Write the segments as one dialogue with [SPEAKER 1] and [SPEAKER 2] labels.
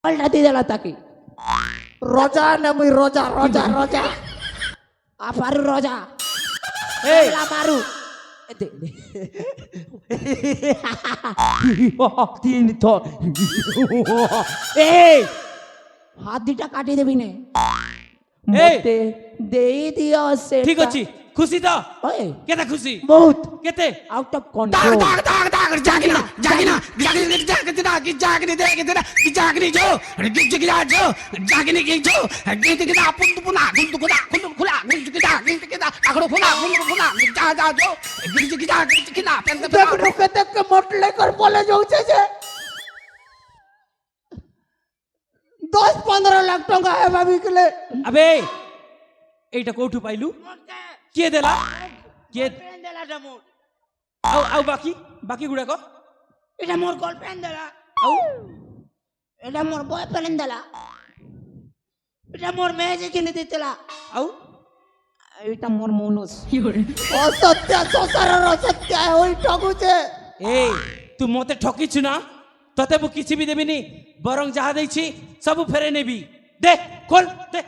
[SPEAKER 1] पलटा दी देला ताकि रोजा न मुई रोजा रोजा रोजा आपारू रोजा
[SPEAKER 2] ए
[SPEAKER 1] ला मारू
[SPEAKER 2] तीन तो
[SPEAKER 1] ए हाथ दिटा काटी देबी ने मते देई दियो से
[SPEAKER 2] ठीक अछि खुशी तो
[SPEAKER 1] ओए
[SPEAKER 2] केते खुशी
[SPEAKER 1] बहुत
[SPEAKER 2] केते
[SPEAKER 1] आउट ऑफ कंट्रोल
[SPEAKER 3] जागिना जागिना जागिनी जागिना जागिनी देगिना जागिनी जो गिजगिला जो जागिनी की जो गिजगिला पुंदुपुना गुंदुकुला गुंदुकुला गिजगिला गिजगिला आगड़ो फुला गुंदुकुला जा जा जो गिजगिला गिजगिला
[SPEAKER 1] देख रुके देख के मोटले कर बोले जाउछे जे 10-15 लाख टका है भाभी के लिए
[SPEAKER 2] अबे एटा कोठु पाइलु के देला के
[SPEAKER 1] देला डमोर
[SPEAKER 2] आउ आउ बाकी बाकी गुडा को
[SPEAKER 1] এটা মোর গার্লফ্রেন্ড দেলা
[SPEAKER 2] आउ
[SPEAKER 1] এটা মোর বয়ফ্রেন্ড দেলা এটা মোর মেয়ে কিনে দিতেলা
[SPEAKER 2] आउ
[SPEAKER 1] এটা মোর মনুষ অসত্য সসারর অসত্য ওই ঠকুছে
[SPEAKER 2] ए तू मते ठकिछु ना तते मु किछि भी देबिनी बरंग जहा दैछि सब फेरे नेबी दे खोल दे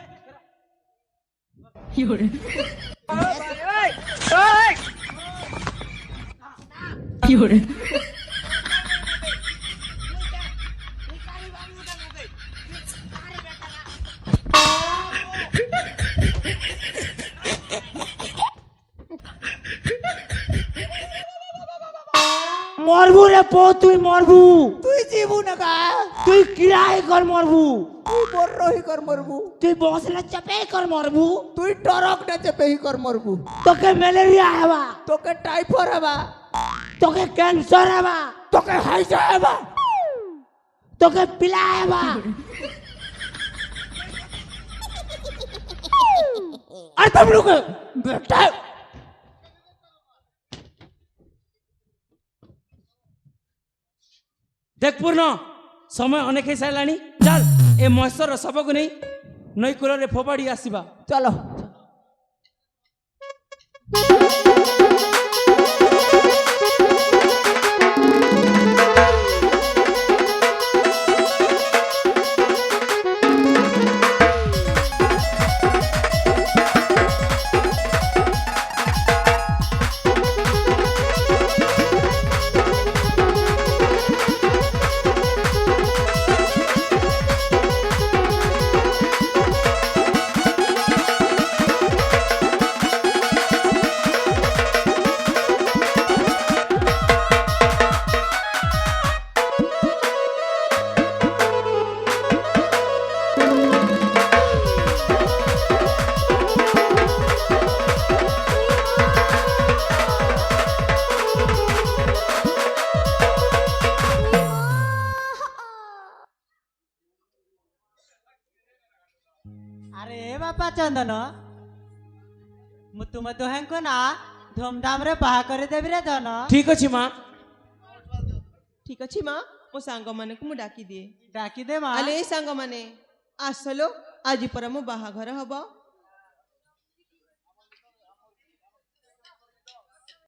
[SPEAKER 1] মরবু রে পো তুই মরবু তুই জীবু না কা তুই কিরাই কর মরবু তুই বড়রহি কর মরবু তুই বসলে চাপে কর মরবু তুই টরক না চাপে কর মরবু তোকে ম্যালেরিয়া হেবা তোকে টাইফয়েড হেবা তোকে ক্যান্সার হেবা তোকে হাইজা হেবা তোকে পিলা হেবা আর तुम लोग बेटा
[SPEAKER 2] देख पूर्ण समय अनेक ही साराणी चल ए महेश्वर सब को नहीं नई कूल रे फोपाड़ी आसवा
[SPEAKER 1] चलो
[SPEAKER 4] अरे बापा चंदन मु तुम दुहें को ना धूमधाम रे बाहा करे देबी रे धन
[SPEAKER 2] ठीक अच्छे माँ
[SPEAKER 5] ठीक अच्छे माँ मो सांग माने को मु डाकी दिए
[SPEAKER 4] डाकी दे मां
[SPEAKER 5] आले सांग माने आसलो आज पर मो बाहाघर हबो